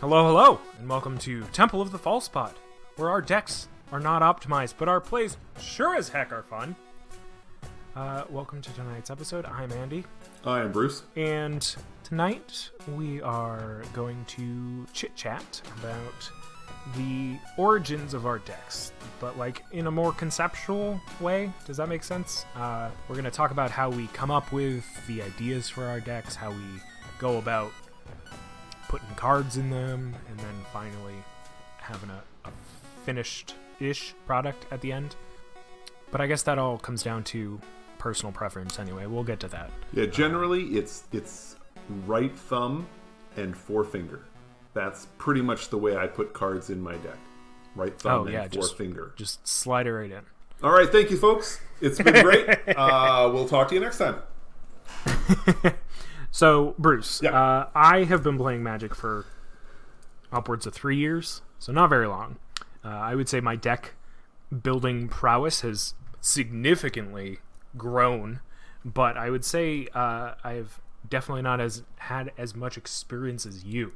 Hello, hello, and welcome to Temple of the Fall Spot, where our decks are not optimized, but our plays sure as heck are fun. Welcome to tonight's episode. I'm Andy. Hi, I'm Bruce. And tonight we are going to chit-chat about the origins of our decks, but like in a more conceptual way. Does that make sense? We're going to talk about how we come up with the ideas for our decks, how we go about putting cards in them, and then finally having a finished-ish product at the end. But I guess that all comes down to personal preference anyway. We'll get to that. Yeah, generally it's right thumb and forefinger. That's pretty much the way I put cards in my deck. Right thumb and forefinger. Just slide it right in. All right, thank you, folks. It's been great. We'll talk to you next time. So, Bruce, Yeah. I have been playing Magic for upwards of 3 years, so not very long. I would say my deck building prowess has significantly grown, but I would say I've definitely not had as much experience as you.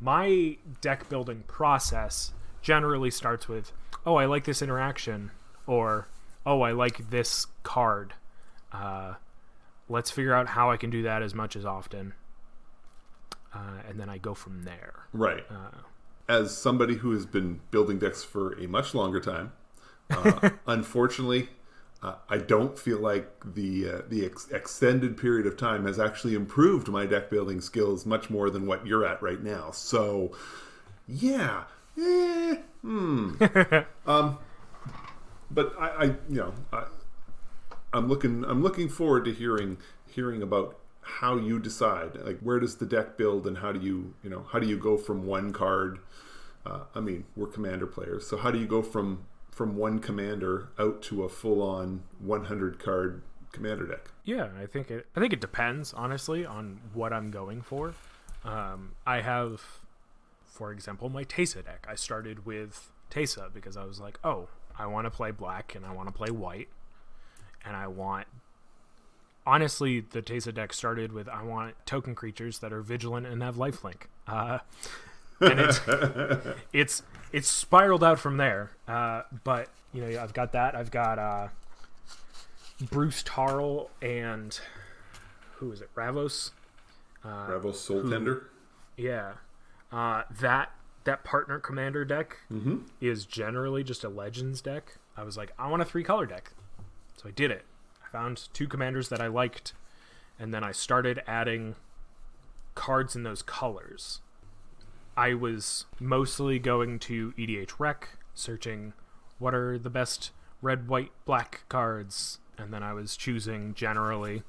My deck building process generally starts with, oh, I like this interaction, or, oh, I like this card. Let's figure out how I can do that as much as often. And then I go from there. Right. As somebody who has been building decks for a much longer time, unfortunately, I don't feel like the extended period of time has actually improved my deck building skills much more than what you're at right now. So, yeah. But I'm looking forward to hearing about how you decide, like, where does the deck build, and how do you go from one card? We're commander players, so how do you go from one commander out to a full-on 100 card commander deck? Yeah, I think it depends, honestly, on what I'm going for. I have, for example, my Teysa deck. I started with Teysa because I was like, oh, I want to play black and I want to play white. And honestly, the Teysa deck started with, I want token creatures that are vigilant and have lifelink. And it's spiraled out from there. But, I've got that. I've got Bruce Tarl and, who is it, Ravos? Ravos Soul Tender? Yeah. That partner commander deck is generally just a Legends deck. I was like, I want a 3-color deck. So I did it. I found 2 commanders that I liked, and then I started adding cards in those colors. I was mostly going to EDH Rec, searching what are the best red, white, black cards, and then I was choosing generally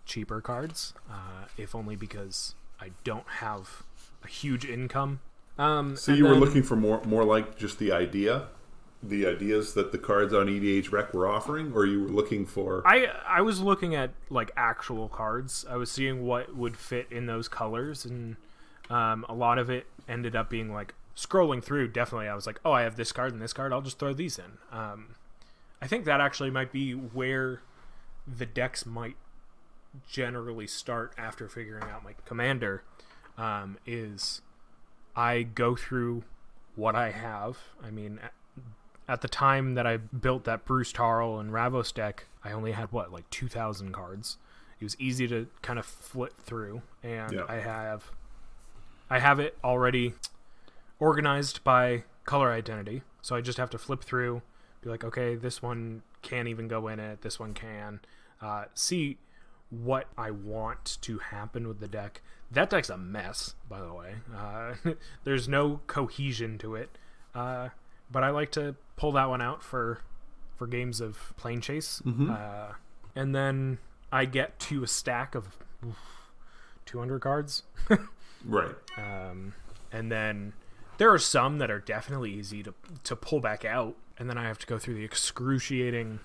cheaper cards, if only because I don't have a huge income. So you were looking for more like just the ideas that the cards on EDH Rec were offering, or you were looking for... I was looking at like actual cards. I was seeing what would fit in those colors, and a lot of it ended up being like scrolling through. Definitely, I was like, oh, I have this card and this card, I'll just throw these in. I think that actually might be where the decks might generally start after figuring out my commander, is I go through what I have. At the time that I built that Bruce Tarl and Ravos deck, I only had, 2,000 cards. It was easy to kind of flip through, and yeah. I have it already organized by color identity, so I just have to flip through, be like, okay, this one can't even go in it, this one can. See what I want to happen with the deck. That deck's a mess, by the way. There's no cohesion to it. But I like to pull that one out for games of Plane Chase. And then I get to a stack of 200 cards. Right. And then there are some that are definitely easy to pull back out. And then I have to go through the excruciating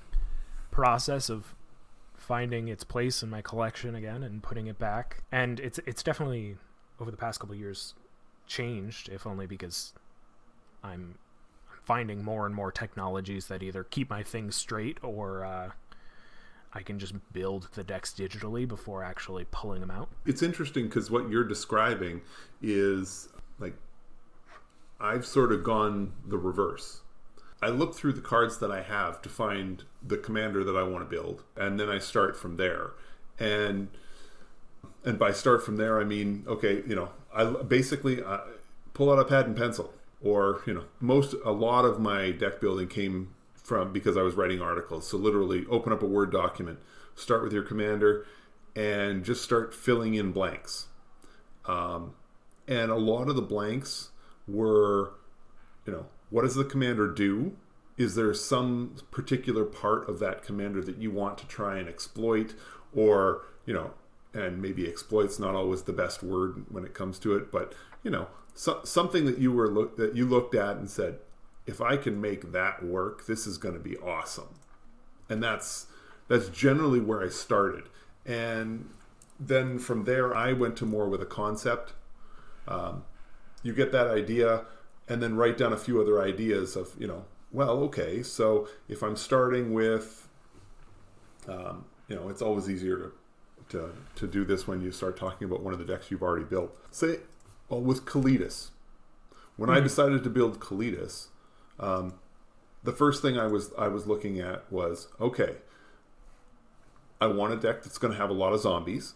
process of finding its place in my collection again and putting it back. And it's definitely, over the past couple of years, changed, if only because I'm finding more and more technologies that either keep my things straight or I can just build the decks digitally before actually pulling them out. It's interesting because what you're describing is like I've sort of gone the reverse. I look through the cards that I have to find the commander that I want to build, and then I start from there. And by start from there, I mean, okay, I basically pull out a pad and pencil, or a lot of my deck building came from because I was writing articles. So literally, open up a Word document, start with your commander, and just start filling in blanks. And a lot of the blanks were, what does the commander do? Is there some particular part of that commander that you want to try and exploit, or, and maybe exploit's not always the best word when it comes to it, but, something that you looked at and said, if I can make that work, this is going to be awesome. And that's generally where I started. And then from there, I went to more with a concept. You get that idea, and then write down a few other ideas of, well, okay, so if I'm starting with, it's always easier to do this when you start talking about one of the decks you've already built. Say, well, with Kalitas. When I decided to build Kalitas, the first thing I was looking at was, okay, I want a deck that's going to have a lot of zombies,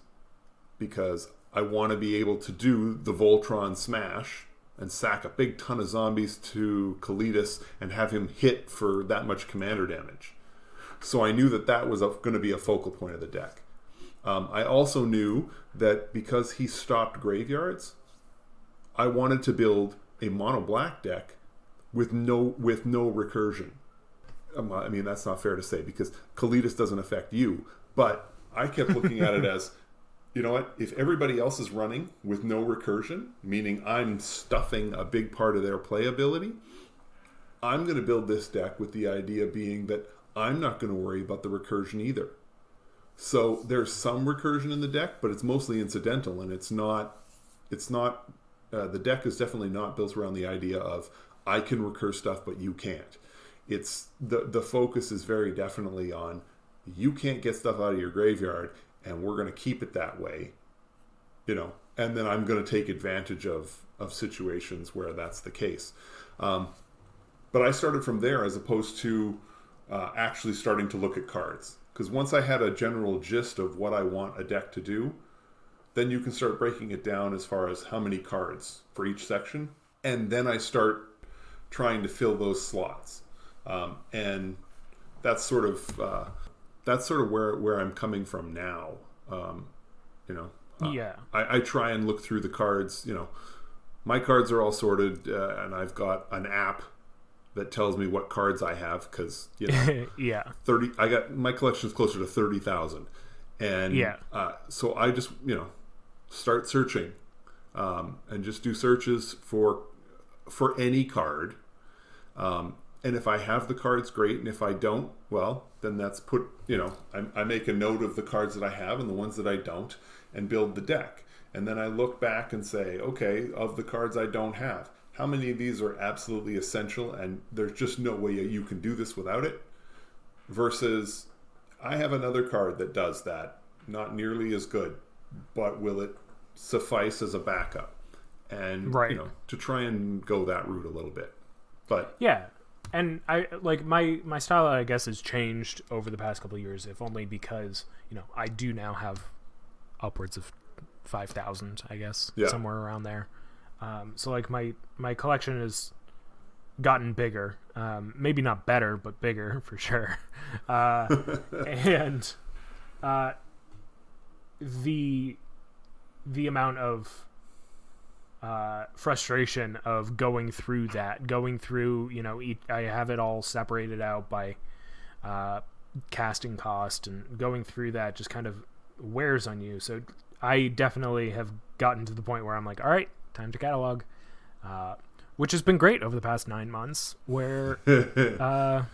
because I want to be able to do the Voltron smash and sack a big ton of zombies to Kalitas and have him hit for that much commander damage. So I knew that was going to be a focal point of the deck. I also knew that because he stopped graveyards, I wanted to build a mono black deck with no recursion. I mean, that's not fair to say, because Kalitas doesn't affect you, but I kept looking at it as, you know what, if everybody else is running with no recursion, meaning I'm stuffing a big part of their playability, I'm going to build this deck with the idea being that I'm not going to worry about the recursion either. So there's some recursion in the deck, but it's mostly incidental, and it's not the deck is definitely not built around the idea of I can recur stuff, but you can't. It's the focus is very definitely on you can't get stuff out of your graveyard, and we're going to keep it that way, and then I'm going to take advantage of situations where that's the case. But I started from there as opposed to actually starting to look at cards. Because once I had a general gist of what I want a deck to do, then you can start breaking it down as far as how many cards for each section. And then I start trying to fill those slots. And that's sort of where I'm coming from now. Yeah. I try and look through the cards. My cards are all sorted, and I've got an app that tells me what cards I have, because yeah, my collection is closer to 30,000, and so I just start searching, and just do searches for any card. And if I have the cards, great. And if I don't, well, then that's I make a note of the cards that I have and the ones that I don't, and build the deck. And then I look back and say, okay, of the cards I don't have, how many of these are absolutely essential and there's just no way you can do this without it? Versus, I have another card that does that, not nearly as good, but will it suffice as a backup? And, to try and go that route a little bit. But yeah. And I like my style, I guess, has changed over the past couple of years, if only because I do now have upwards of 5,000, I guess, somewhere around there. So like my collection has gotten bigger, maybe not better, but bigger for sure. And the amount of frustration of going through, I have it all separated out by casting cost, and going through that just kind of wears on you. So I definitely have gotten to the point where I'm like, all right, time to catalog, which has been great over the past 9 months, where a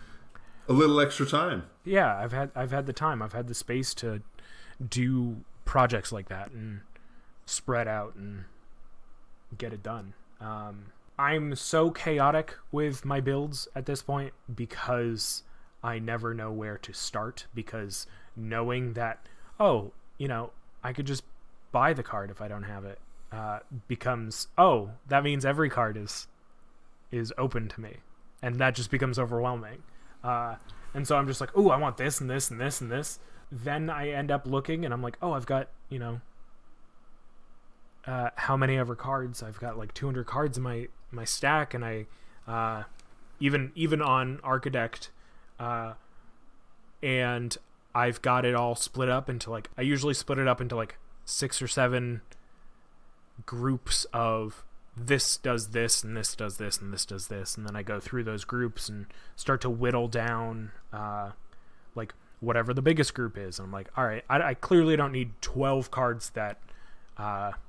little extra time. Yeah, I've had the time, I've had the space to do projects like that and spread out and get it done. I'm so chaotic with my builds at this point because I never know where to start, because knowing that I could just buy the card if I don't have it, becomes, oh, that means every card is open to me, and that just becomes overwhelming. And so I'm just like, oh, I want this and this and this and this. Then I end up looking and I'm like, oh, I've got, how many ever cards? I've got like 200 cards in my stack, and I even on Architect, and I've got it all split up into like, I usually split it up into like 6 or 7 groups of this does this and this does this and this does this, and then I go through those groups and start to whittle down like whatever the biggest group is. And I'm like, all right, I clearly don't need 12 cards that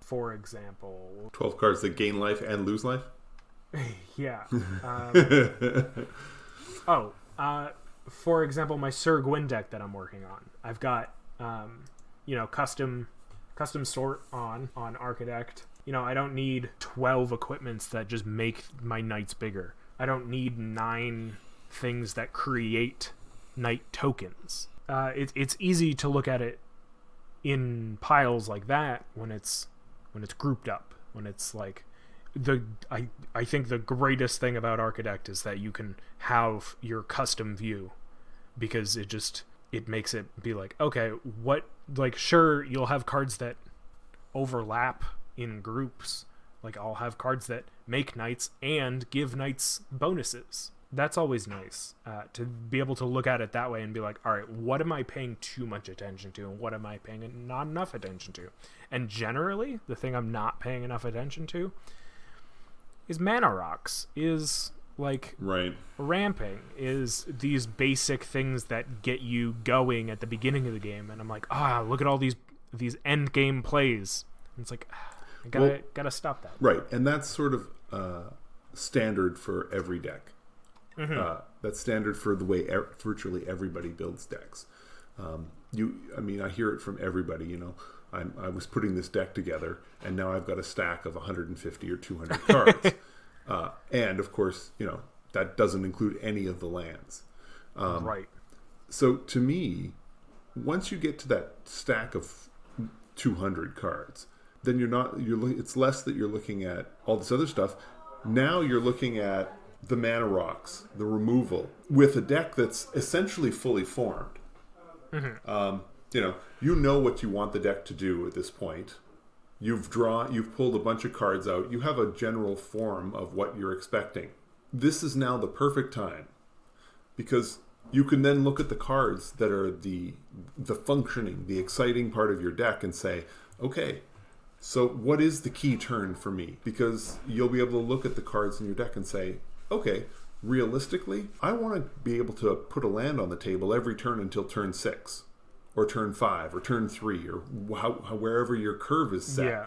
for example, 12 cards that gain life and lose life. Yeah. For example, my Sir Gwyn deck that I'm working on, I've got custom sort on Architect. I don't need 12 equipments that just make my knights bigger. I don't need 9 things that create knight tokens. It's easy to look at it in piles like that when it's grouped up. When it's like I think the greatest thing about Architect is that you can have your custom view, because it makes it be like, okay, sure, you'll have cards that overlap in groups. Like, I'll have cards that make knights and give knights bonuses. That's always nice, to be able to look at it that way and be like, all right, what am I paying too much attention to, and what am I paying not enough attention to? And generally, the thing I'm not paying enough attention to is mana rocks, is like ramping, is these basic things that get you going at the beginning of the game. And I'm like, look at all these end game plays. And it's like, I gotta stop that. Right, and that's sort of standard for every deck. Mm-hmm. That's standard for the way virtually everybody builds decks. I hear it from everybody. I was putting this deck together, and now I've got a stack of 150 or 200 cards. And of course, that doesn't include any of the lands. Right. So to me, once you get to that stack of 200 cards, then it's less that you're looking at all this other stuff. Now you're looking at the mana rocks, the removal, with a deck that's essentially fully formed. Mm-hmm. You know what you want the deck to do at this point. You've pulled a bunch of cards out. You have a general form of what you're expecting. This is now the perfect time, because you can then look at the cards that are the functioning, the exciting part of your deck, and say, okay, so what is the key turn for me? Because you'll be able to look at the cards in your deck and say, okay, realistically, I want to be able to put a land on the table every turn until turn 6, or turn 5, or turn 3, or wherever your curve is set. Yeah.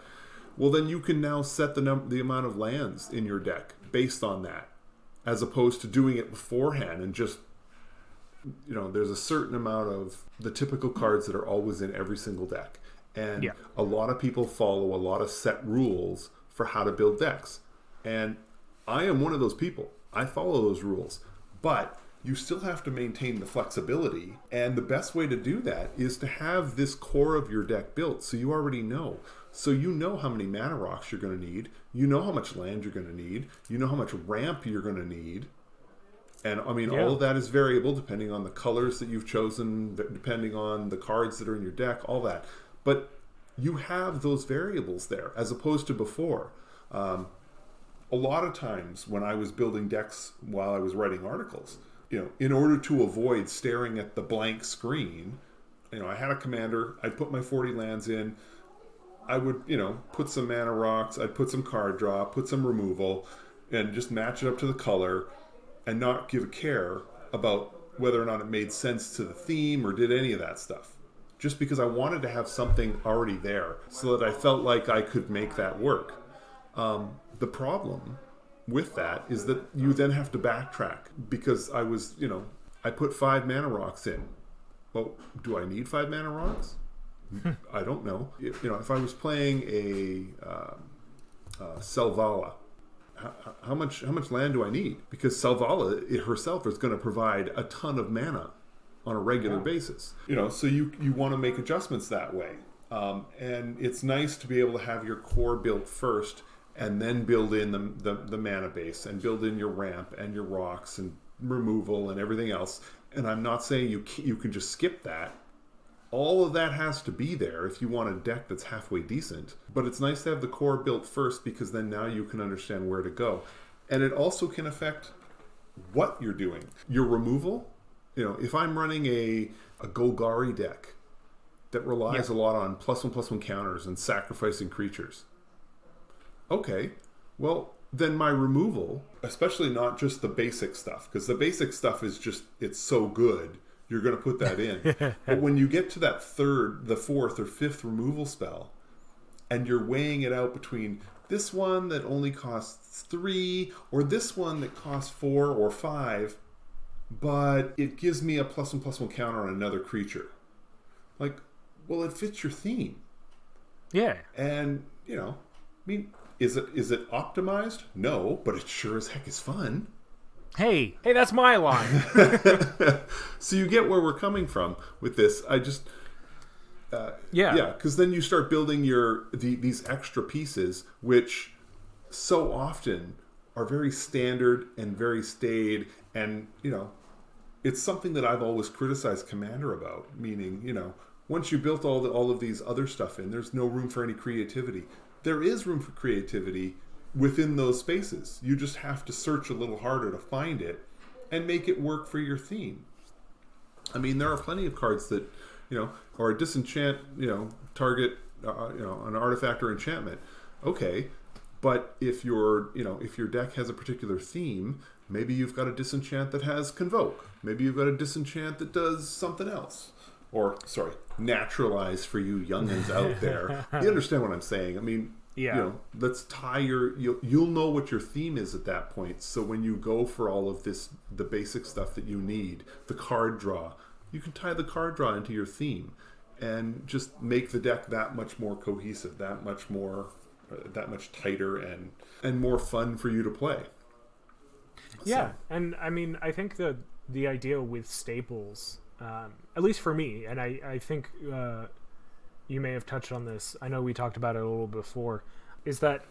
Well, then you can now set the amount of lands in your deck based on that, as opposed to doing it beforehand and just, there's a certain amount of the typical cards that are always in every single deck. And a lot of people follow a lot of set rules for how to build decks. And I am one of those people. I follow those rules. But you still have to maintain the flexibility. And the best way to do that is to have this core of your deck built so you already know. So you know how many mana rocks you're going to need. You know how much land you're going to need. You know how much ramp you're going to need. And all of that is variable depending on the colors that you've chosen, depending on the cards that are in your deck, all that. But you have those variables there, as opposed to before. A lot of times when I was building decks while I was writing articles, in order to avoid staring at the blank screen, I had a commander, I'd put my 40 lands in, I would, put some mana rocks, I'd put some card draw, put some removal, and just match it up to the color, and not give a care about whether or not it made sense to the theme or did any of that stuff. Just because I wanted to have something already there so that I felt like I could make that work. The problem with that is that you then have to backtrack, because I put 5 mana rocks in. Well, do I need 5 mana rocks? I don't know. If I was playing a Selvala, how much land do I need? Because Selvala herself is going to provide a ton of mana on a regular basis. So you want to make adjustments that way. And it's nice to be able to have your core built first and then build in the mana base and build in your ramp and your rocks and removal and everything else. And I'm not saying you can just skip that. All of that has to be there if you want a deck that's halfway decent. But it's nice to have the core built first, because then now you can understand where to go. And it also can affect what you're doing. Your removal, if I'm running a Golgari deck that relies a lot on +1/+1 counters and sacrificing creatures. Okay, well, then my removal, especially not just the basic stuff, because the basic stuff is just, it's so good, you're going to put that in. But when you get to that the fourth or fifth removal spell, and you're weighing it out between this one that only costs 3, or this one that costs 4 or 5, but it gives me a +1/+1 counter on another creature. Like, well, it fits your theme. Yeah. And, is it optimized? No, but it sure as heck is fun. Hey, that's my line. So you get where we're coming from with this. I just... because then you start building these extra pieces, which so often are very standard and very staid, and it's something that I've always criticized Commander about. Meaning, once you built all of these other stuff in, there's no room for any creativity. There is room for creativity within those spaces. You just have to search a little harder to find it and make it work for your theme. I mean, there are plenty of cards that, or a disenchant, target, an artifact or enchantment. Okay, but if your deck has a particular theme, maybe you've got a disenchant that has Convoke. Maybe you've got a disenchant that does something else. Or, naturalize for you youngins out there. You understand what I'm saying? I mean, let's tie you'll know what your theme is at that point. So when you go for all of this, the basic stuff that you need, the card draw, you can tie the card draw into your theme and just make the deck that much more cohesive, that much tighter and more fun for you to play. Yeah, and I mean, I think the idea with staples, at least for me, and I think you may have touched on this, I know we talked about it a little before, is that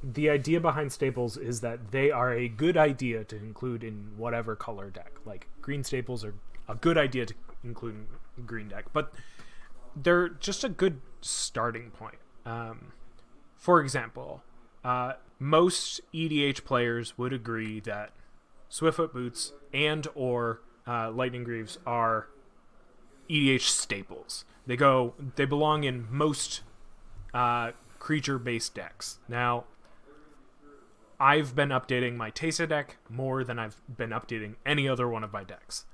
the idea behind staples is that they are a good idea to include in whatever color deck. Like, green staples are a good idea to include in green deck, but they're just a good starting point. For example, most EDH players would agree that Swiftfoot Boots and or Lightning Greaves are EDH staples. They belong in most creature-based decks. Now, I've been updating my Teysa deck more than I've been updating any other one of my decks.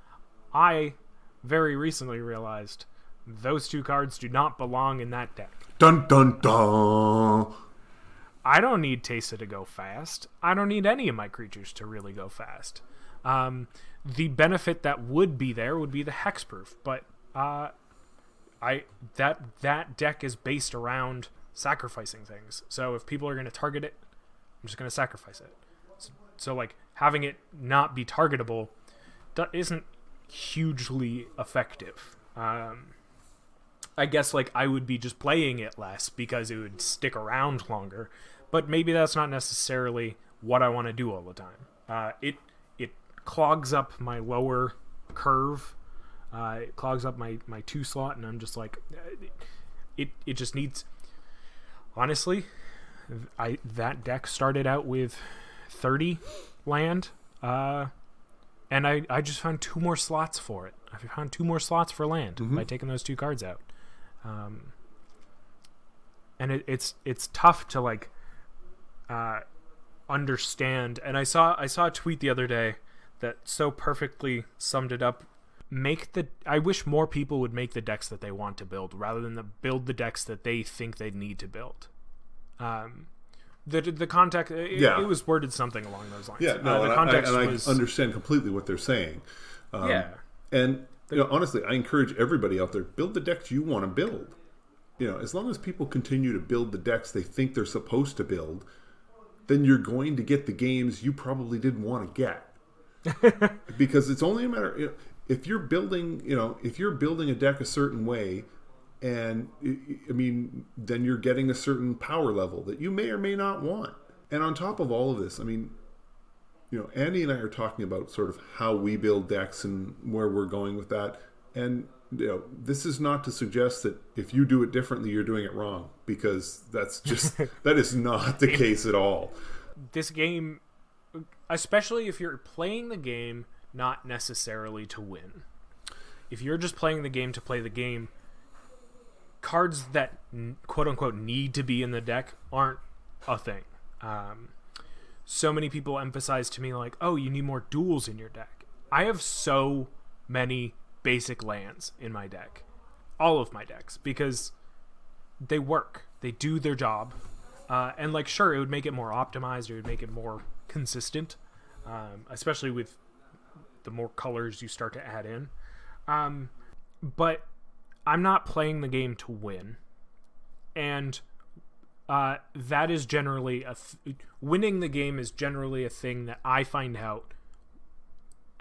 I very recently realized those two cards do not belong in that deck. Dun dun dun! I don't need Teysa to go fast. I don't need any of my creatures to really go fast. The benefit that would be there would be the hexproof, but that deck is based around sacrificing things. So if people are going to target it, I'm just going to sacrifice it. So having it not be targetable isn't hugely effective. I guess I would be just playing it less because it would stick around longer, but maybe that's not necessarily what I want to do all the time. It clogs up my lower curve. It clogs up my 2 slot, and I'm just it just needs. Honestly, that deck started out with 30 land, and I just found 2 more slots for it. I found 2 more slots for land by taking those 2 cards out. And it's tough to understand. And I saw a tweet the other day that so perfectly summed it up. I wish more people would make the decks that they want to build rather than build the decks that they think they need to build. The context, it was worded something along those lines. Yeah, no, the context I was, understand completely what they're saying. And honestly, I encourage everybody out there, build the decks you want to build. As long as people continue to build the decks they think they're supposed to build, then you're going to get the games you probably didn't want to get. Because it's only a matter, if you're building a deck a certain way, And I mean, then you're getting a certain power level that you may or may not want. And on top of all of this, I mean, Andy and I are talking about sort of how we build decks and where we're going with that. And this is not to suggest that if you do it differently, you're doing it wrong, because that's just that is not the case at all. This game, especially if you're playing the game not necessarily to win, if you're just playing the game to play the game, cards that quote unquote need to be in the deck aren't a thing. So many people emphasize to me like, oh, you need more duels in your deck. I have so many basic lands in my deck, all of my decks, because they work, they do their job, and like, sure, it would make it more optimized, or it would make it more consistent, especially with the more colors you start to add in, but I'm not playing the game to win, and that is generally winning the game is generally a thing that I find out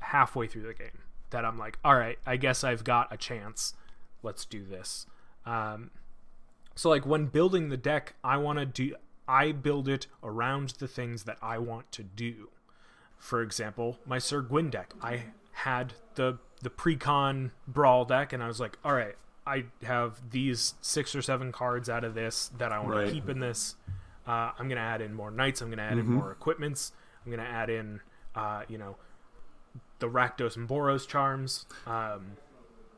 halfway through the game, that I'm like, all right, I guess I've got a chance. Let's do this. So like when building the deck, I build it around the things that I want to do. For example, my Sir Gwyn deck, I had the pre-con brawl deck, and I was like, all right, I have these 6 or 7 cards out of this that I want to keep in this. I'm going to add in more knights. I'm going to add in more equipments. I'm going to add in, the Rakdos and Boros charms.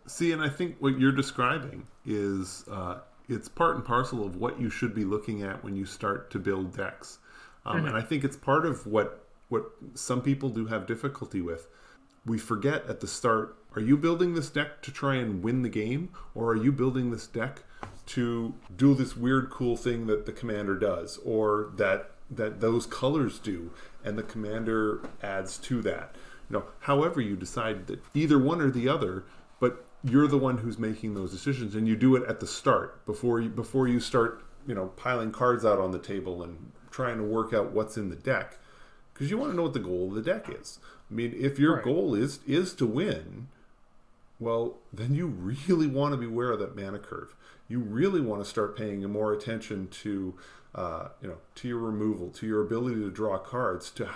See, and I think what you're describing is it's part and parcel of what you should be looking at when you start to build decks. And I think it's part of what some people do have difficulty with. We forget at the start, are you building this deck to try and win the game? Or are you building this deck to do this weird, cool thing that the commander does? Or that those colors do, and the commander adds to that? However you decide, that either one or the other, but you're the one who's making those decisions, and you do it at the start, before you start, piling cards out on the table and trying to work out what's in the deck. Because you want to know what the goal of the deck is. I mean, if your goal is to win, well, then you really want to be aware of that mana curve. You really want to start paying more attention to, to your removal, to your ability to draw cards, to,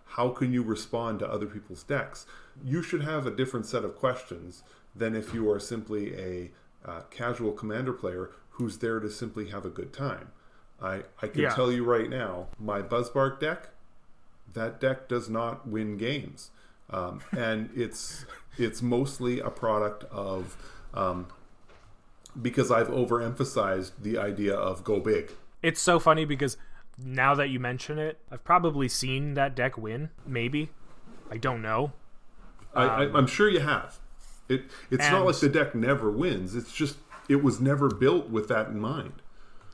how can you respond to other people's decks. You should have a different set of questions than if you are simply a casual commander player who's there to simply have a good time. I can tell you right now, my Buzzbark deck, that deck does not win games, and it's mostly a product of because I've overemphasized the idea of go big. It's so funny because now that you mention it, I've probably seen that deck win. Maybe, I don't know. I'm sure you have. It's not like the deck never wins. It's just it was never built with that in mind.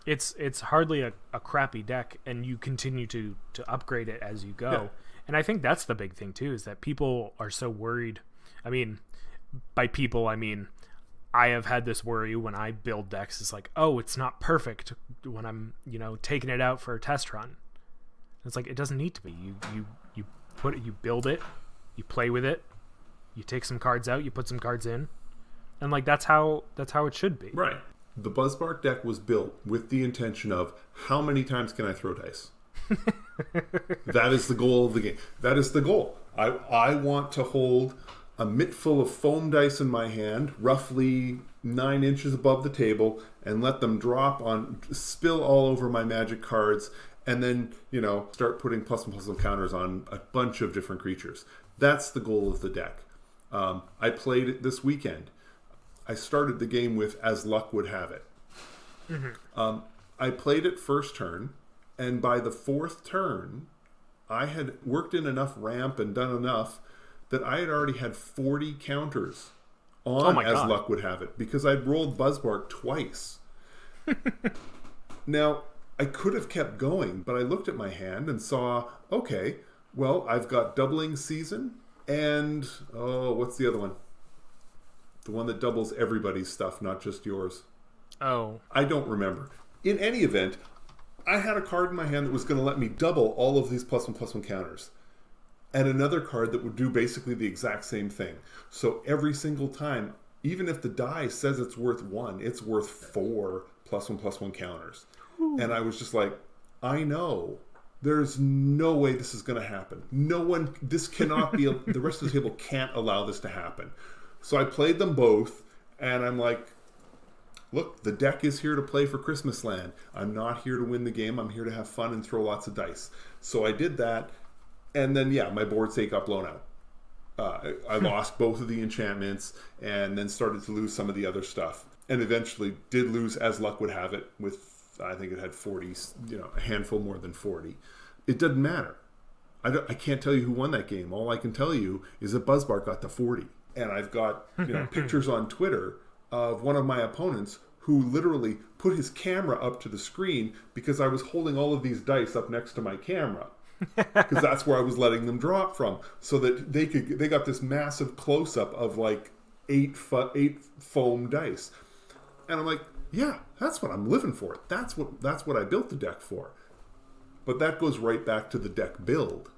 It's hardly a crappy deck, and you continue to upgrade it as you go. Yeah. And I think that's the big thing too, is that people are so worried. I mean, by people, I mean, I have had this worry when I build decks. It's like, oh, it's not perfect when I'm, taking it out for a test run. It's like, it doesn't need to be. You put it, you build it, you play with it, you take some cards out, you put some cards in, and like that's how it should be. Right. The Buzzbark deck was built with the intention of how many times can I throw dice? That is the goal of the game. That is the goal. I want to hold a mitt full of foam dice in my hand, roughly 9 inches above the table, and let them spill all over my magic cards, and then, start putting plus and plus and counters on a bunch of different creatures. That's the goal of the deck. I played it this weekend. I started the game with As Luck Would Have It. I played it first turn, and by the 4th turn, I had worked in enough ramp and done enough that I had already had 40 counters on As Luck Would Have It, because I'd rolled Buzzbark twice. Now, I could have kept going, but I looked at my hand and saw, okay, well, I've got Doubling Season, and, what's the other one? The one that doubles everybody's stuff, not just yours. Oh. I don't remember. In any event, I had a card in my hand that was going to let me double all of these +1/+1 counters. And another card that would do basically the exact same thing. So every single time even if the die says it's worth 1, it's worth 4 +1/+1 counters. Ooh. And I was just like, I know. There's no way this is going to happen. This cannot be, the rest of the table can't allow this to happen. So I played them both, and I'm like, look, the deck is here to play for Christmas Land. I'm not here to win the game. I'm here to have fun and throw lots of dice. So I did that, and then, my board state got blown out. I lost both of the enchantments, and then started to lose some of the other stuff. And eventually did lose, as luck would have it, with, I think it had 40, a handful more than 40. It doesn't matter. I can't tell you who won that game. All I can tell you is that Buzzbark got to 40. And I've got pictures on Twitter of one of my opponents who literally put his camera up to the screen because I was holding all of these dice up next to my camera. Because that's where I was letting them drop from. So that they got this massive close-up of like 8 foam dice. And I'm like, yeah, that's what I'm living for. That's what I built the deck for. But that goes right back to the deck build.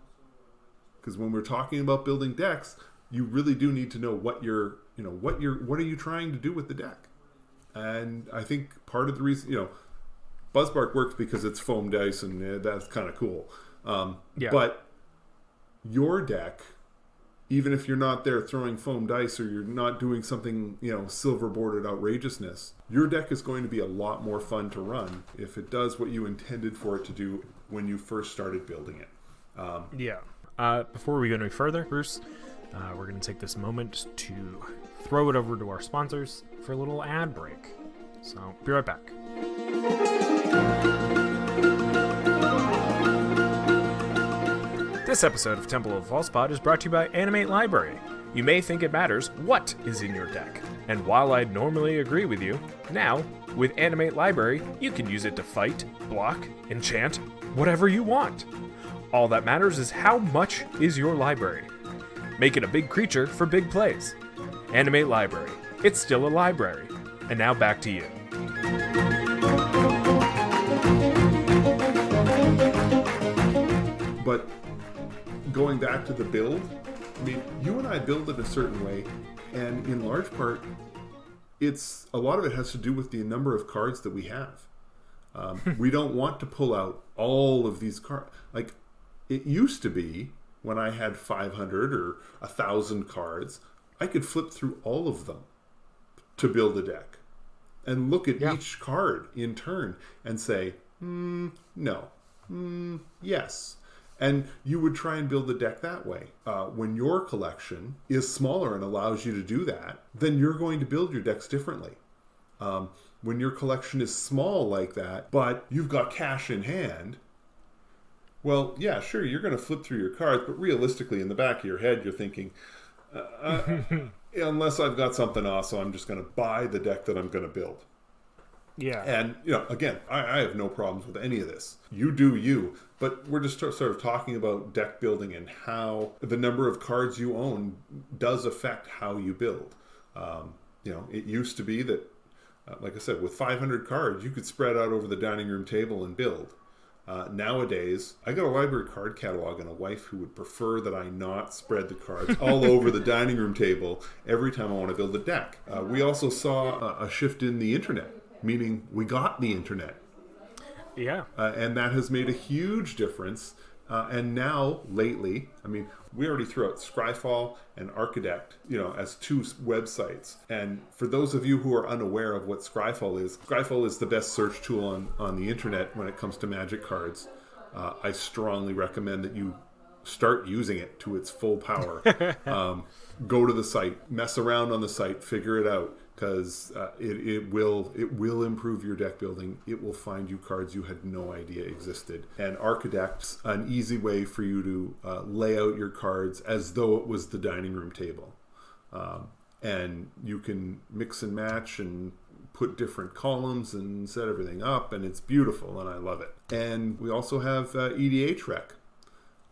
Because when we're talking about building decks, you really do need to know what are you trying to do with the deck. And I think part of the reason, Buzzbark works because it's foam dice, and that's kind of cool. But your deck, even if you're not there throwing foam dice or you're not doing something, silver bordered outrageousness, your deck is going to be a lot more fun to run if it does what you intended for it to do when you first started building it. Before we go any further, Bruce, we're going to take this moment to throw it over to our sponsors for a little ad break. So, be right back. This episode of Temple of Falspot is brought to you by Animate Library. You may think it matters what is in your deck, and while I'd normally agree with you, now, with Animate Library, you can use it to fight, block, enchant, whatever you want. All that matters is how much is your library. Make it a big creature for big plays. Animate Library. It's still a library. And now back to you. But going back to the build, you and I build it a certain way, and in large part, a lot of it has to do with the number of cards that we have. We don't want to pull out all of these cards. Like, it used to be, when I had 500 or 1,000 cards, I could flip through all of them to build a deck and look at each card in turn and say, no, yes. And you would try and build the deck that way. When your collection is smaller and allows you to do that, then you're going to build your decks differently. When your collection is small like that, but you've got cash in hand, well, yeah, sure, you're going to flip through your cards, but realistically, in the back of your head, you're thinking, unless I've got something awesome, I'm just going to buy the deck that I'm going to build. Yeah. And, again, I have no problems with any of this. You do you. But we're just sort of talking about deck building and how the number of cards you own does affect how you build. It used to be that, like I said, with 500 cards, you could spread out over the dining room table and build. Nowadays, I got a library card catalog and a wife who would prefer that I not spread the cards all over the dining room table every time I want to build a deck. We also saw a shift in the internet, meaning we got the internet. Yeah. And that has made a huge difference. And now, lately, we already threw out Scryfall and Architect, as 2 websites. And for those of you who are unaware of what Scryfall is the best search tool on the internet when it comes to Magic cards. I strongly recommend that you start using it to its full power. Go to the site, mess around on the site, figure it out. Because it will improve your deck building. It will find you cards you had no idea existed. And Architect's an easy way for you to lay out your cards as though it was the dining room table. And you can mix and match and put different columns and set everything up, and it's beautiful, and I love it. And we also have EDH Rec.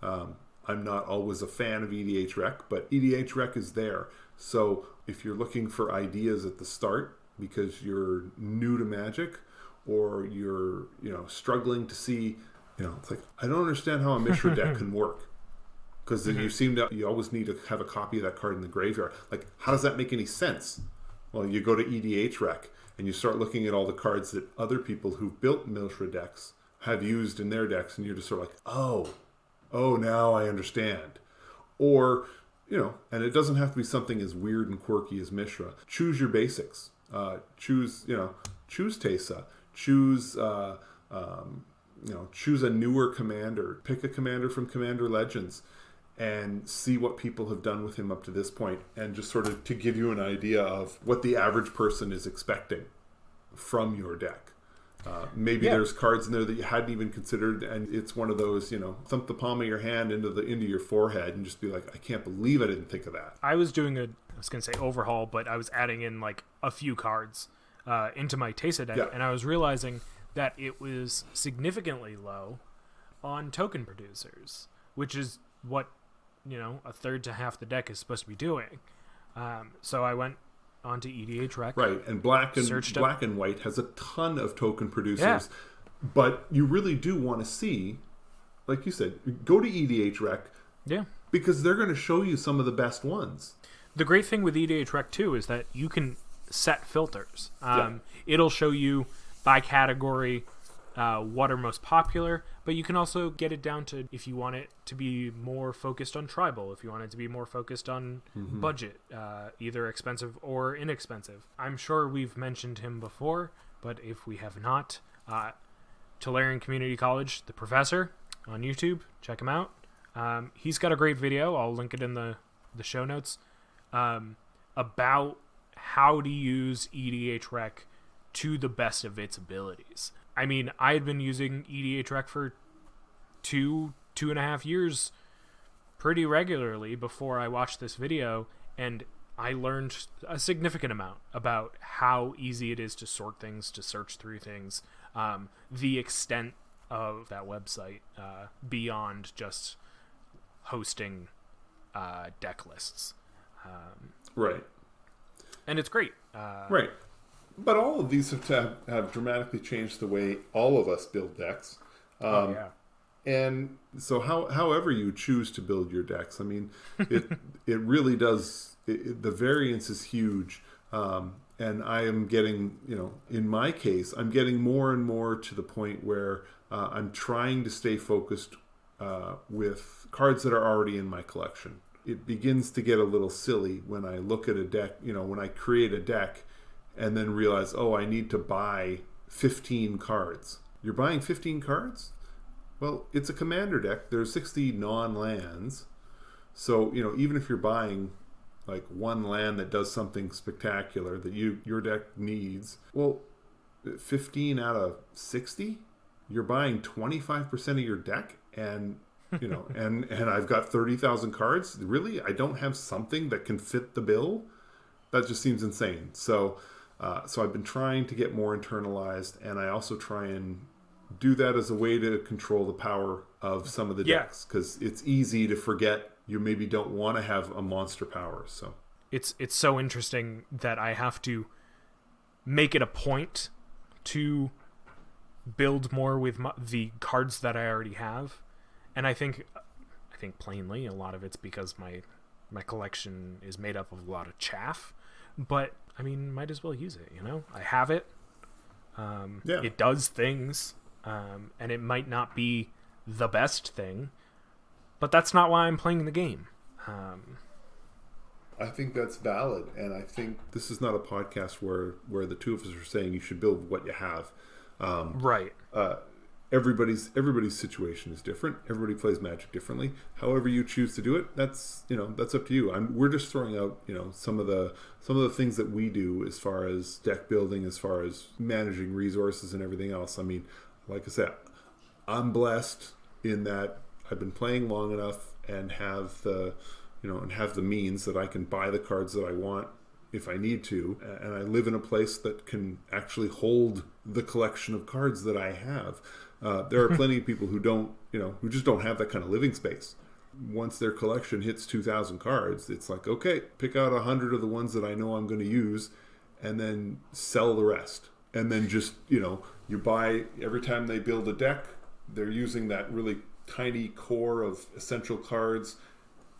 I'm not always a fan of EDH Rec, but EDH Rec is there. So if you're looking for ideas at the start because you're new to Magic, or you're struggling to see, it's like, I don't understand how a Mishra deck can work, because you always need to have a copy of that card in the graveyard. Like, how does that make any sense? Well, you go to EDH Rec and you start looking at all the cards that other people who've built Milshra decks have used in their decks, and you're just sort of like, oh, now I understand. Or, and it doesn't have to be something as weird and quirky as Mishra. Choose your basics. Choose Teysa. Choose choose a newer commander. Pick a commander from Commander Legends and see what people have done with him up to this point, and just sort of to give you an idea of what the average person is expecting from your deck. Maybe there's cards in there that you hadn't even considered, and it's one of those, thump the palm of your hand into your forehead and just be like, I can't believe I didn't think of that. I was doing I was going to say overhaul, but I was adding in like a few cards into my Teysa deck, and I was realizing that it was significantly low on token producers, which is what a third to half the deck is supposed to be doing. So I went onto EDH Rec. Right, and Black and White has a ton of token producers, but you really do want to see, like you said, go to EDH Rec, because they're going to show you some of the best ones. The great thing with EDH Rec too is that you can set filters. It'll show you by category what are most popular, but you can also get it down to if you want it to be more focused on tribal, if you want it to be more focused on budget, either expensive or inexpensive. I'm sure we've mentioned him before, but if we have not, Tolarian Community College, the professor on YouTube, check him out. He's got a great video, I'll link it in the show notes, about how to use EDH Rec to the best of its abilities. I mean, I had been using EDH Rec for 2.5 years pretty regularly before I watched this video, and I learned a significant amount about how easy it is to sort things, to search through things, the extent of that website beyond just hosting deck lists. Right. And it's great. Right. But all of these have dramatically changed the way all of us build decks. And so however you choose to build your decks, I mean, it really does, the variance is huge. And I am getting, in my case, I'm getting more and more to the point where I'm trying to stay focused with cards that are already in my collection. It begins to get a little silly when I look at a deck, when I create a deck and then realize, I need to buy 15 cards. You're buying 15 cards? Well, it's a commander deck. There's 60 non-lands. So, even if you're buying like one land that does something spectacular that your deck needs, well, 15 out of 60, you're buying 25% of your deck, and and I've got 30,000 cards. Really? I don't have something that can fit the bill? That just seems insane. So I've been trying to get more internalized, and I also try and do that as a way to control the power of some of the decks, because it's easy to forget you maybe don't want to have a monster power. So it's so interesting that I have to make it a point to build more with the cards that I already have, and I think plainly a lot of it's because my collection is made up of a lot of chaff, but I mean, might as well use it, I have it. It does things, and it might not be the best thing, but that's not why I'm playing the game. I think that's valid, and I think this is not a podcast where the two of us are saying you should build what you have. Right. Everybody's situation is different. Everybody plays Magic differently. However you choose to do it, that's up to you. We're just throwing out some of the things that we do as far as deck building, as far as managing resources and everything else. I mean, like I said, I'm blessed in that I've been playing long enough and have the means that I can buy the cards that I want if I need to, and I live in a place that can actually hold the collection of cards that I have. There are plenty of people who don't, who just don't have that kind of living space. Once their collection hits 2,000 cards, it's like, okay, pick out 100 of the ones that I know I'm going to use, and then sell the rest. And then just, you buy, every time they build a deck, they're using that really tiny core of essential cards,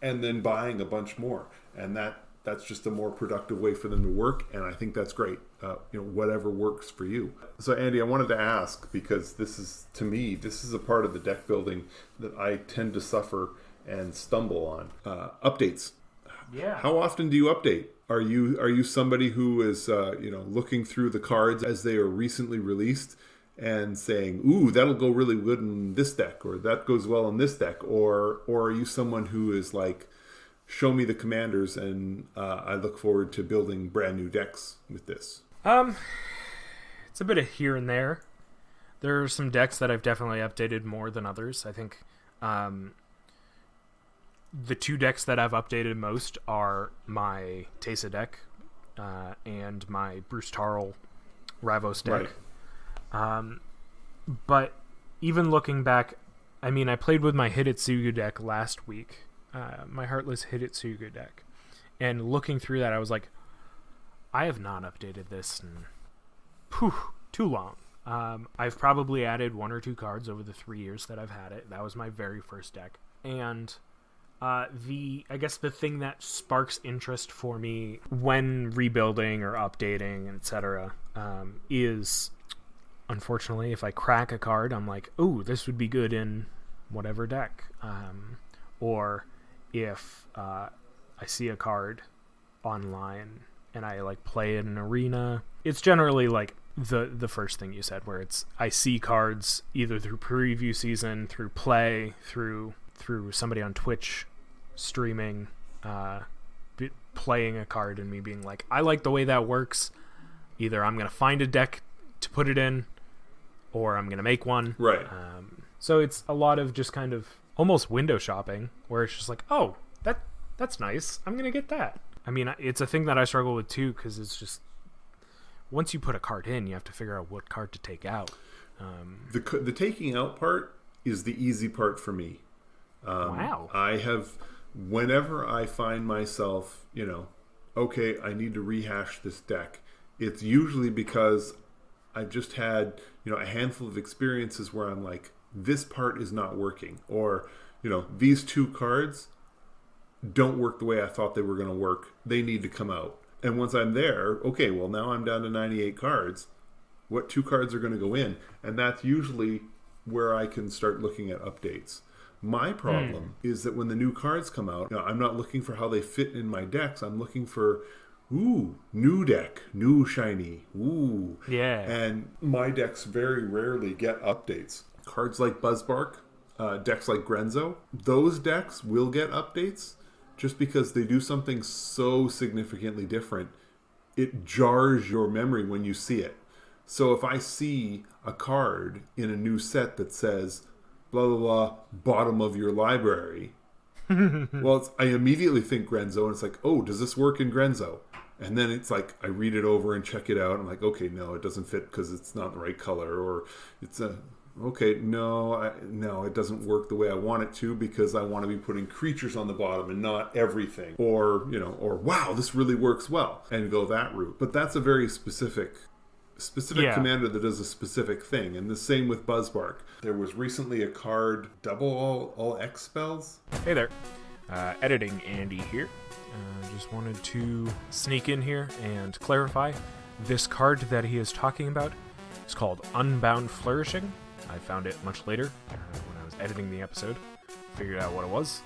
and then buying a bunch more. And that that's just a more productive way for them to work, and I think that's great. Whatever works for you. So Andy, I wanted to ask, because this is a part of the deck building that I tend to suffer and stumble on. Updates. Yeah. How often do you update? Are you somebody who is looking through the cards as they are recently released and saying, "Ooh, that'll go really good in this deck," or "That goes well in this deck," or are you someone who is like, "Show me the commanders, and I look forward to building brand new decks with this"? It's a bit of here and there. There are some decks that I've definitely updated more than others. I think the two decks that I've updated most are my Teysa deck and my Bruce Tarl Ravos deck. Right. But even looking back, I mean, I played with my Hidetsugu deck last week, my Heartless Hidetsugu deck, and looking through that, I was like, I have not updated this in too long. I've probably added 1 or 2 cards over the 3 years that I've had it. That was my very first deck. And I guess the thing that sparks interest for me when rebuilding or updating, etc., is, unfortunately, if I crack a card, I'm like, "Ooh, this would be good in whatever deck." Or if I see a card online and I like play it in an arena, it's generally like the first thing you said, where it's I see cards either through preview season, through play, through somebody on Twitch streaming, playing a card, and me being like, I like the way that works. Either I'm gonna find a deck to put it in, or I'm gonna make one. Right. So it's a lot of just kind of almost window shopping, where it's just like, oh, that's nice, I'm gonna get that. I mean, it's a thing that I struggle with too, because it's just, once you put a card in, you have to figure out what card to take out. The taking out part is the easy part for me. Wow. Whenever I find myself, okay, I need to rehash this deck, it's usually because I've just had, a handful of experiences where I'm like, this part is not working, or, these 2 cards don't work the way I thought they were going to work. They need to come out. And once I'm there, okay, well, now I'm down to 98 cards. What 2 cards are going to go in? And that's usually where I can start looking at updates. My problem is that when the new cards come out, I'm not looking for how they fit in my decks. I'm looking for, new deck, new shiny, Yeah. And my decks very rarely get updates. Cards like Buzzbark, decks like Grenzo, those decks will get updates just because they do something so significantly different. It jars your memory when you see it. So if I see a card in a new set that says, blah, blah, blah, bottom of your library, well, I immediately think Grenzo, and it's like, oh, does this work in Grenzo? And then it's like, I read it over and check it out. I'm like, okay, no, it doesn't fit because it's not the right color, or it's no, it doesn't work the way I want it to because I want to be putting creatures on the bottom and not everything. Or wow, this really works well, and go that route. But that's a very specific commander that does a specific thing. And the same with Buzzbark. There was recently a card, double all X spells. Hey there. Editing Andy here. Just wanted to sneak in here and clarify. This card that he is talking about is called Unbound Flourishing. I found it much later when I was editing the episode. Figured out what it was.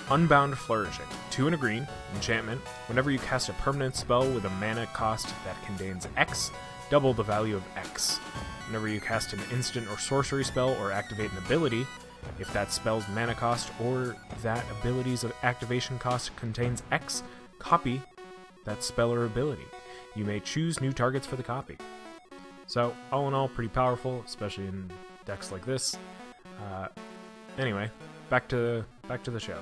Unbound Flourishing. 2 and a green. Enchantment. Whenever you cast a permanent spell with a mana cost that contains X, double the value of X. Whenever you cast an instant or sorcery spell or activate an ability, if that spell's mana cost or that ability's activation cost contains X, copy that spell or ability. You may choose new targets for the copy. So, all in all, pretty powerful, especially in decks like this. Anyway, back to the show.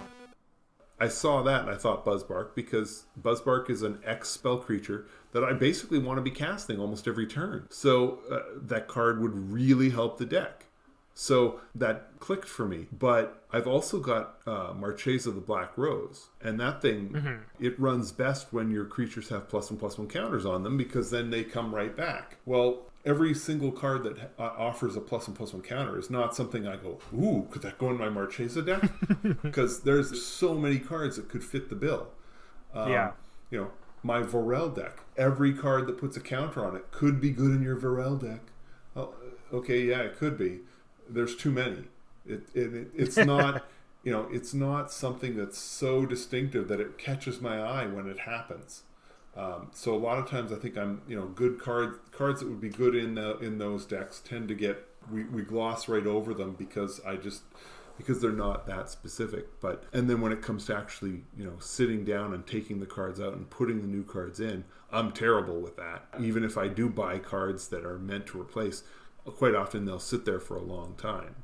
I saw that and I thought Buzzbark, because Buzzbark is an X spell creature that I basically want to be casting almost every turn. So that card would really help the deck. So that clicked for me. But I've also got Marchesa the Black Rose. And that thing, it runs best when your creatures have +1/+1 counters on them, because then they come right back. Well, every single card that offers a +1/+1 counter is not something I go, ooh, could that go in my Marchesa deck? Because there's so many cards that could fit the bill. Yeah. You know, my Vorel deck. Every card that puts a counter on it could be good in your Vorel deck. Oh, okay, yeah, it could be. There's too many. It's not, you know, it's not something that's so distinctive that it catches my eye when it happens. So a lot of times I think good cards that would be good in those decks tend to get, we gloss right over them because they're not that specific. And then when it comes to actually, sitting down and taking the cards out and putting the new cards in, I'm terrible with that. Even if I do buy cards that are meant to replace, quite often they'll sit there for a long time.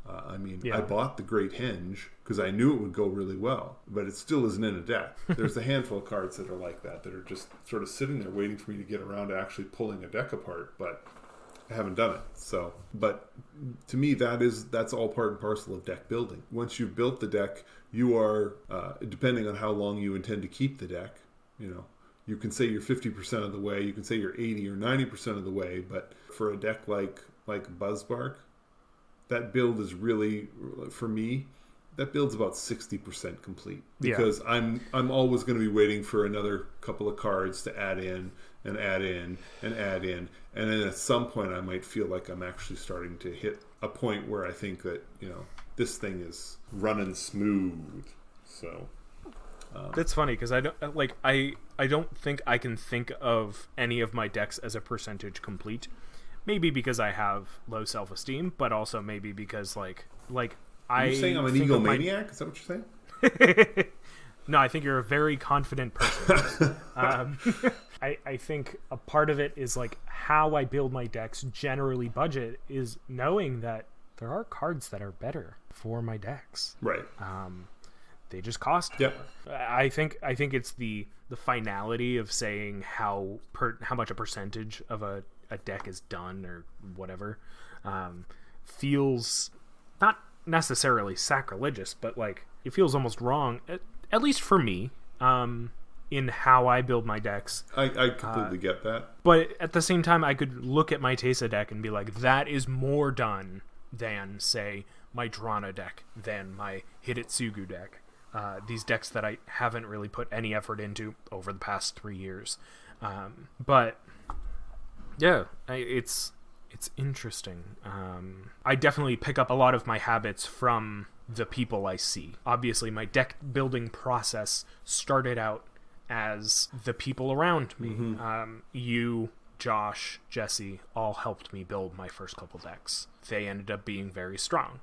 I bought the Great Henge because I knew it would go really well, but it still isn't in a deck. There's a handful of cards that are like that are just sort of sitting there waiting for me to get around to actually pulling a deck apart, but I haven't done it. So, but to me, that's all part and parcel of deck building. Once you've built the deck, you are, depending on how long you intend to keep the deck, you can say you're 50% of the way, you can say you're 80 or 90% of the way, but for a deck like Buzzbark, that build is really, for me, that build's about 60% complete because I'm always going to be waiting for another couple of cards to add in and add in and add in, and then at some point I might feel like I'm actually starting to hit a point where I think that this thing is running smooth. So that's funny because I don't think I can think of any of my decks as a percentage complete. Maybe because I have low self-esteem, but also maybe because Are you saying I'm an egomaniac? Is that what you're saying? No, I think you're a very confident person. I think a part of it is how I build my decks, generally budget, is knowing that there are cards that are better for my decks. Right. They just cost more. I think it's the finality of saying how much a percentage of a deck is done or whatever feels not necessarily sacrilegious, but it feels almost wrong, at least for me, in how I build my decks. I completely get that. But at the same time, I could look at my Teysa deck and be like, that is more done than, say, my Drana deck, than my Hidetsugu deck. These decks that I haven't really put any effort into over the past 3 years. But yeah, it's interesting. I definitely pick up a lot of my habits from the people I see. Obviously, my deck building process started out as the people around me. Mm-hmm. You, Josh, Jesse, all helped me build my first couple decks. They ended up being very strong.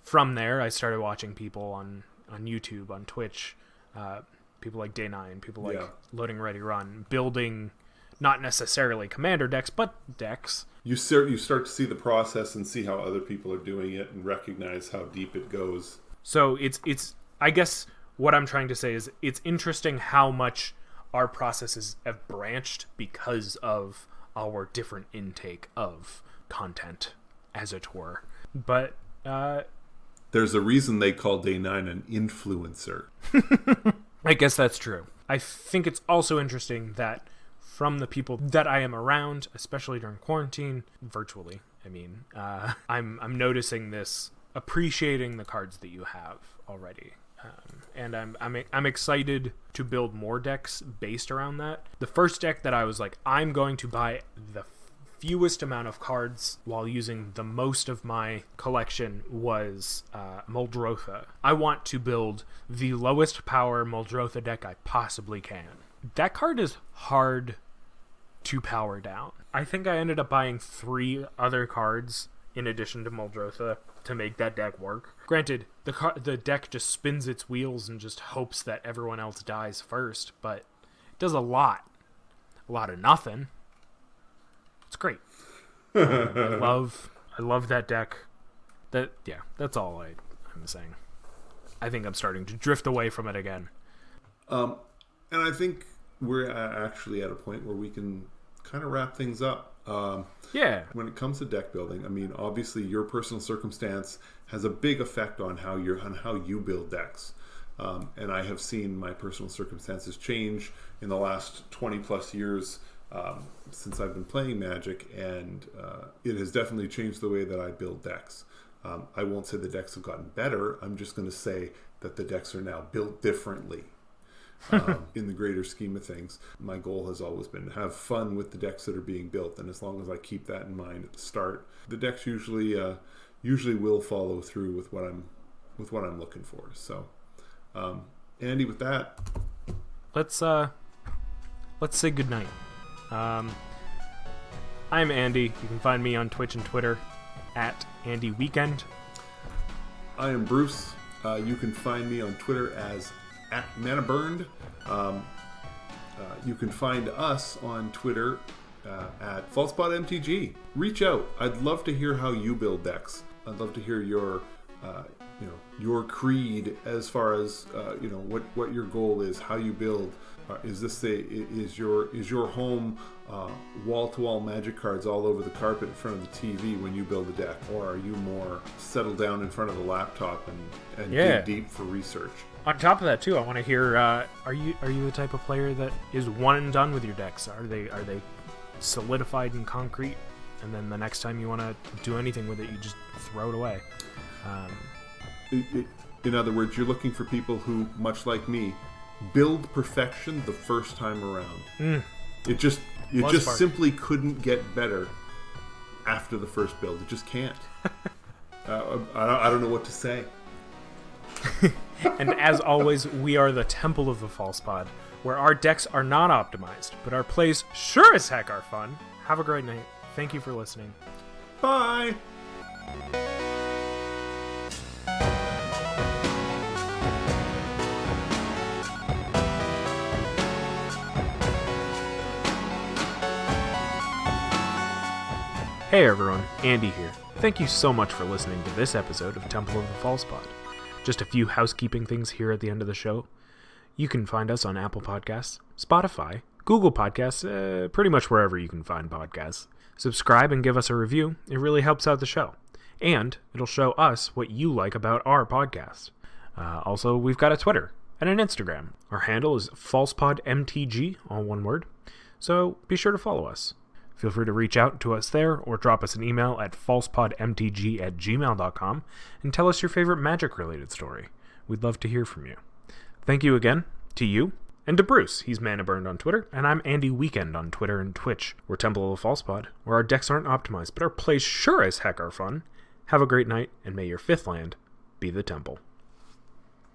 From there, I started watching people on YouTube, on Twitch, people like Day9, people like Loading Ready Run, building not necessarily commander decks, but decks. You start to see the process and see how other people are doing it and recognize how deep it goes. So it's I guess what I'm trying to say is it's interesting how much our processes have branched because of our different intake of content, as it were. But there's a reason they call Day9 an influencer. I guess that's true. I think it's also interesting that from the people that I am around, especially during quarantine, virtually, I'm noticing this, appreciating the cards that you have already. And I'm excited to build more decks based around that. The first deck that I was like, I'm going to buy the fewest amount of cards while using the most of my collection was Muldrotha. I want to build the lowest power Muldrotha deck I possibly can. That card is hard to power down. I think I ended up buying 3 other cards in addition to Muldrotha to make that deck work. Granted, the deck just spins its wheels and just hopes that everyone else dies first, but it does a lot of nothing. It's great. I love that deck. That's all I'm saying. I think I'm starting to drift away from it again. And I think we're actually at a point where we can kind of wrap things up. When it comes to deck building, obviously your personal circumstance has a big effect on how you build decks. And I have seen my personal circumstances change in the last 20 plus years since I've been playing Magic, and it has definitely changed the way that I build decks. I won't say the decks have gotten better. I'm just going to say that the decks are now built differently. In the greater scheme of things, my goal has always been to have fun with the decks that are being built, and as long as I keep that in mind at the start, the decks usually will follow through with what I'm looking for. So, Andy, with that, let's say goodnight. I'm Andy. You can find me on Twitch and Twitter at AndyWeekend. I am Bruce. You can find me on Twitter as @ManaBurned. You can find us on Twitter at FalsePodMTG. Reach out. I'd love to hear how you build decks. I'd love to hear your creed as far as what your goal is, how you build. Is your home wall-to-wall Magic cards all over the carpet in front of the TV when you build a deck, or are you more settled down in front of the laptop and dig deep for research? On top of that, too, I want to hear: are you the type of player that is one and done with your decks? Are they solidified in concrete, and then the next time you want to do anything with it, you just throw it away? In other words, you're looking for people who, much like me, build perfection the first time around. It just simply couldn't get better after the first build. It just can't. I don't know what to say. And as always, we are the Temple of the False Pod, where our decks are not optimized, but our plays sure as heck are fun. Have a great night. Thank you for listening. Bye! Hey everyone, Andy here. Thank you so much for listening to this episode of Temple of the False Pod. Just a few housekeeping things here at the end of the show. You can find us on Apple Podcasts, Spotify, Google Podcasts, pretty much wherever you can find podcasts. Subscribe and give us a review. It really helps out the show. And it'll show us what you like about our podcast. Also, we've got a Twitter and an Instagram. Our handle is FalsePodMTG, all one word. So be sure to follow us. Feel free to reach out to us there or drop us an email at falsepodmtg@gmail.com and tell us your favorite Magic-related story. We'd love to hear from you. Thank you again to you and to Bruce. He's ManaBurned on Twitter, and I'm Andy Weekend on Twitter and Twitch. We're Temple of the False Pod, where our decks aren't optimized, but our plays sure as heck are fun. Have a great night, and may your fifth land be the Temple.